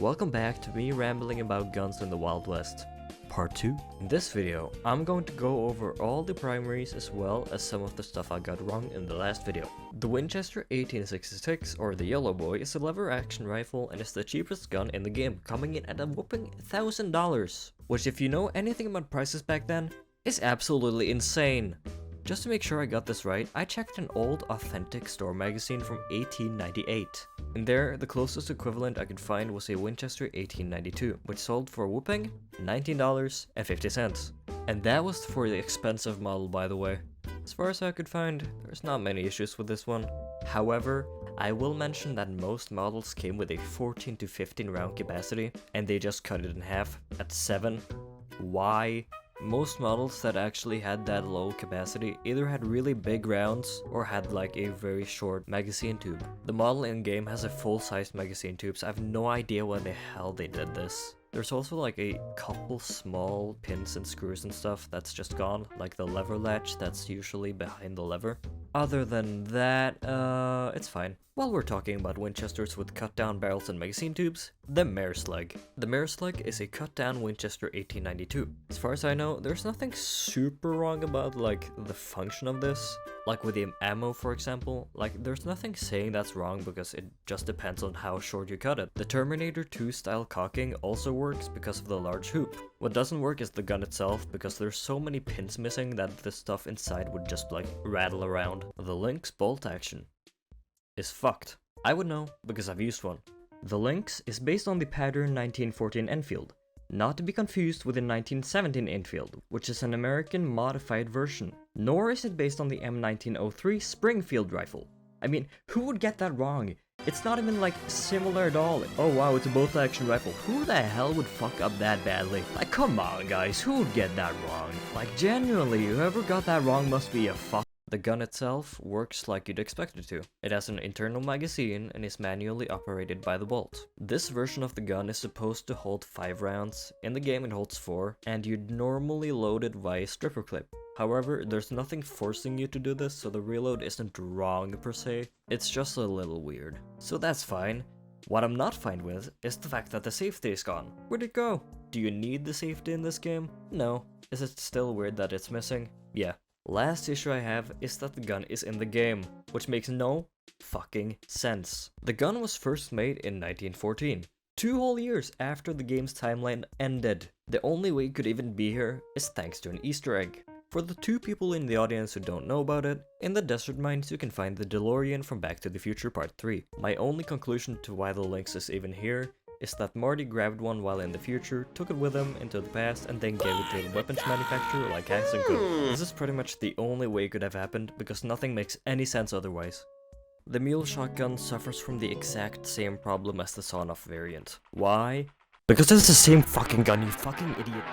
welcome back to me rambling about guns in the Wild West, part 2. In this video, I'm going to go over all the primaries as well as some of the stuff I got wrong in the last video. The Winchester 1866, or the Yellow Boy, is a lever action rifle and is the cheapest gun in the game, coming in at a whopping $1,000, which if you know anything about prices back then, is absolutely insane. Just to make sure I got this right, I checked an old authentic store magazine from 1898. In there, the closest equivalent I could find was a Winchester 1892, which sold for a whooping $19.50. And that was for the expensive model, by the way. As far as I could find, there's not many issues with this one. However, I will mention that most models came with a 14 to 15 round capacity, and they just cut it in half at 7. Why? Most models that actually had that low capacity either had really big rounds or had like a very short magazine tube. The model in game has a full-sized magazine tube, so I have no idea why the hell they did this. There's also like a couple small pins and screws and stuff that's just gone, like the lever latch that's usually behind the lever. Other than that, it's fine. While we're talking about Winchesters with cut-down barrels and magazine tubes, the Mare's Leg. The Mare's Leg is a cut-down Winchester 1892. As far as I know, there's nothing super wrong about like the function of this. Like with the ammo, for example, like there's nothing saying that's wrong because it just depends on how short you cut it. The Terminator 2 style cocking also works because of the large hoop. What doesn't work is the gun itself because there's so many pins missing that the stuff inside would just like rattle around. The Lynx bolt action is fucked. I would know because I've used one. The Lynx is based on the pattern 1914 Enfield, not to be confused with the 1917 Enfield, which is an American modified version. Nor is it based on the M1903 Springfield rifle. I mean, who would get that wrong? It's not even like similar at all. Oh wow, it's a bolt action rifle. Who the hell would fuck up that badly? Like come on guys, who would get that wrong? Like genuinely, whoever got that wrong must be a fuck. The gun itself works like you'd expect it to. It has an internal magazine and is manually operated by the bolt. This version of the gun is supposed to hold 5 rounds, in the game it holds 4, and you'd normally load it via stripper clip. However, there's nothing forcing you to do this, so the reload isn't wrong per se, it's just a little weird. So that's fine. What I'm not fine with is the fact that the safety is gone. Where'd it go? Do you need the safety in this game? No. Is it still weird that it's missing? Yeah. Last issue I have is that the gun is in the game, which makes no fucking sense. The gun was first made in 1914, 2 whole years after the game's timeline ended. The only way it could even be here is thanks to an Easter egg. For the 2 people in the audience who don't know about it, in the desert mines you can find the DeLorean from Back to the Future Part 3. My only conclusion to why the Lynx is even here is that Marty grabbed one while in the future, took it with him into the past, and then gave it to the weapons manufacturer like Hanson could. This is pretty much the only way it could have happened, because nothing makes any sense otherwise. The mule shotgun suffers from the exact same problem as the sawn-off variant. Why? Because it's the same fucking gun, you fucking idiot.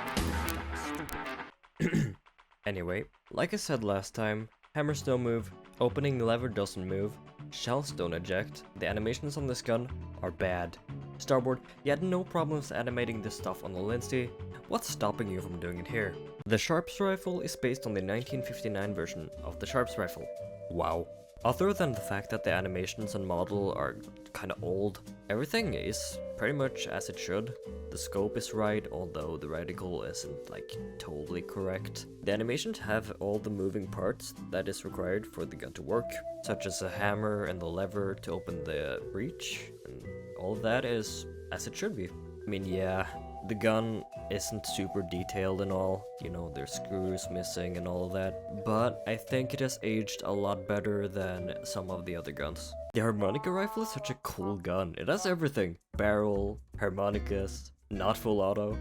Anyway, like I said last time, hammers don't move, opening the lever doesn't move, shells don't eject, the animations on this gun are bad. Starboard, you had no problems animating this stuff on the Lindsay. What's stopping you from doing it here? The Sharps rifle is based on the 1959 version of the Sharps rifle. Wow. Other than the fact that the animations and model are kinda old, everything is pretty much as it should. The scope is right, although the reticle isn't like totally correct. The animations have all the moving parts that is required for the gun to work, such as a hammer and the lever to open the breech, and all of that is as it should be. I mean, yeah, the gun isn't super detailed and all, you know, there's screws missing and all of that, but I think it has aged a lot better than some of the other guns. The Harmonic Rifle is such a cool gun. It has everything. Barrel, harmonicas, not full auto.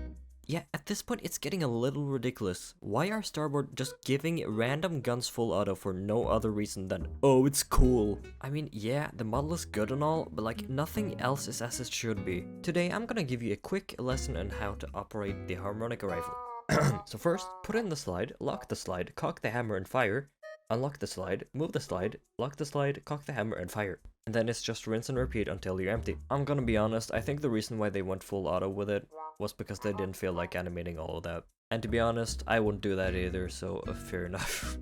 Yeah, at this point it's getting a little ridiculous. Why are Starboard just giving random guns full auto for no other reason than, oh, it's cool? I mean, yeah, the model is good and all, but like nothing else is as it should be. Today I'm gonna give you a quick lesson on how to operate the Harmonic Rifle. So first, put in the slide, lock the slide, cock the hammer and fire. Unlock the slide, move the slide, lock the slide, cock the hammer and fire. And then it's just rinse and repeat until you're empty. I'm gonna be honest, I think the reason why they went full auto with it was because they didn't feel like animating all of that. And to be honest, I wouldn't do that either, so fair enough.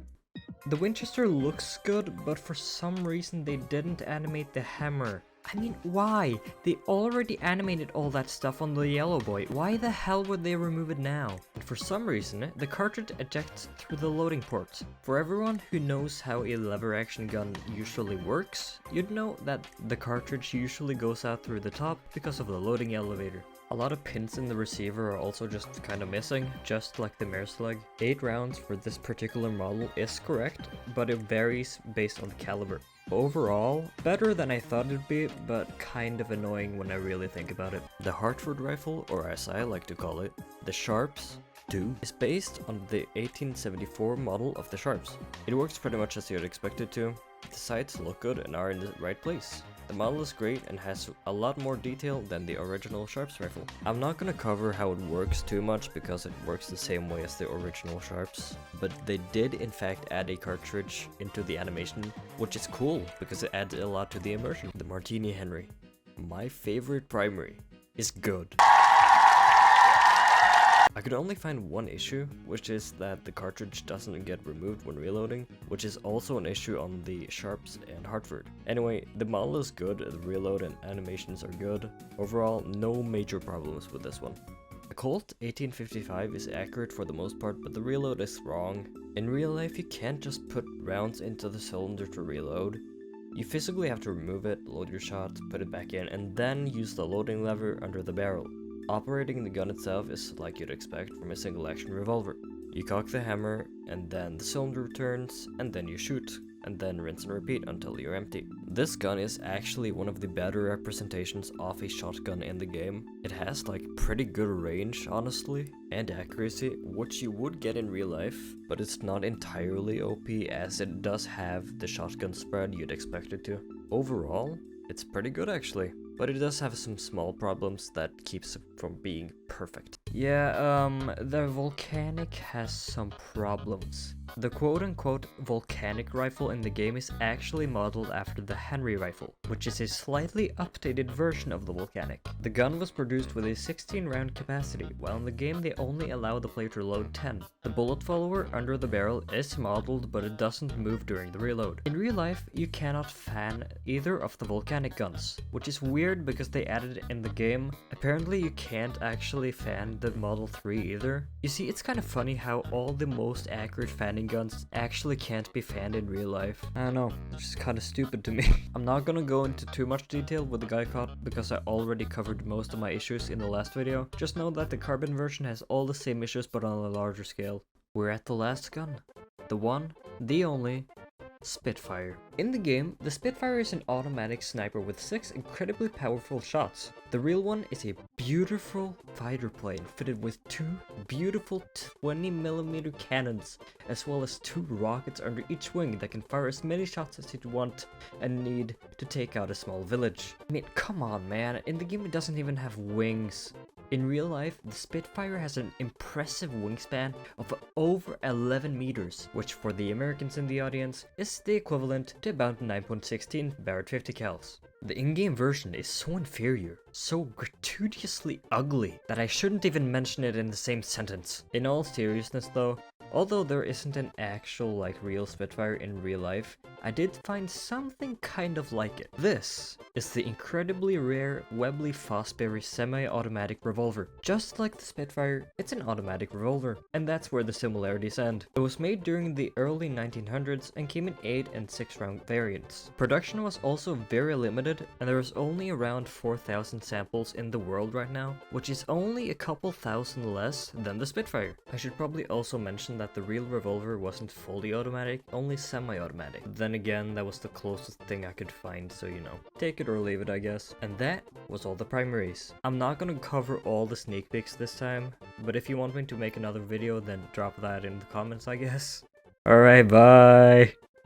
The Winchester looks good, but for some reason they didn't animate the hammer. I mean, why? They already animated all that stuff on the yellow boy. Why the hell would they remove it now? And for some reason, the cartridge ejects through the loading port. For everyone who knows how a lever action gun usually works, you'd know that the cartridge usually goes out through the top because of the loading elevator. A lot of pins in the receiver are also just kind of missing, just like the mare's leg. 8 rounds for this particular model is correct, but it varies based on caliber. Overall, better than I thought it'd be, but kind of annoying when I really think about it. The Hartford Rifle, or as I like to call it, the Sharps 2, is based on the 1874 model of the Sharps. It works pretty much as you'd expect it to. The sights look good and are in the right place. The model is great and has a lot more detail than the original Sharps rifle. I'm not gonna cover how it works too much because it works the same way as the original Sharps, but they did in fact add a cartridge into the animation, which is cool because it adds a lot to the immersion. The Martini Henry, my favorite primary, is good. I could only find one issue, which is that the cartridge doesn't get removed when reloading, which is also an issue on the Sharps and Hartford. Anyway, the model is good, the reload and animations are good. Overall, no major problems with this one. The Colt 1855 is accurate for the most part, but the reload is wrong. In real life, you can't just put rounds into the cylinder to reload. You physically have to remove it, load your shot, put it back in, and then use the loading lever under the barrel. Operating the gun itself is like you'd expect from a single action revolver. You cock the hammer, and then the cylinder turns, and then you shoot, and then rinse and repeat until you're empty. This gun is actually one of the better representations of a shotgun in the game. It has like pretty good range, honestly, and accuracy, which you would get in real life, but it's not entirely OP as it does have the shotgun spread you'd expect it to. Overall, it's pretty good actually, but it does have some small problems that keeps it from being perfect. Yeah, the Volcanic has some problems. The quote-unquote Volcanic rifle in the game is actually modeled after the Henry rifle, which is a slightly updated version of the Volcanic. The gun was produced with a 16-round capacity, while in the game they only allow the player to load 10. The bullet follower under the barrel is modeled, but it doesn't move during the reload. In real life, you cannot fan either of the Volcanic guns, which is weird because they added it in the game. Apparently you can't actually fan the Model 3 either. You see, it's kind of funny how all the most accurate fanning guns actually can't be fanned in real life. I don't know, it's just kind of stupid to me. I'm not gonna go into too much detail with the guy caught because I already covered most of my issues in the last video. Just know that the carbon version has all the same issues but on a larger scale. We're at the last gun. The one, the only, Spitfire. In the game, the Spitfire is an automatic sniper with 6 incredibly powerful shots. The real one is a beautiful fighter plane fitted with 2 beautiful 20mm cannons, as well as 2 rockets under each wing that can fire as many shots as you want and need to take out a small village. I mean, come on man, in the game it doesn't even have wings. In real life, the Spitfire has an impressive wingspan of over 11 meters, which for the Americans in the audience is the equivalent to about 9.16 Barrett 50 cals. The in-game version is so inferior, so gratuitously ugly, that I shouldn't even mention it in the same sentence. In all seriousness though, although there isn't an actual real Spitfire in real life, I did find something kind of like it. This is the incredibly rare Webley Fosbury semi-automatic revolver. Just like the Spitfire, it's an automatic revolver, and that's where the similarities end. It was made during the early 1900s and came in 8 and 6 round variants. Production was also very limited, and there was only around 4,000 samples in the world right now, which is only a couple thousand less than the Spitfire. I should probably also mention that the real revolver wasn't fully automatic, only semi-automatic. Then again, that was the closest thing I could find, so you know, take it or leave it I guess. And that was all the primaries. I'm not gonna cover all the sneak peeks this time, but if you want me to make another video then drop that in the comments I guess. Alright, bye!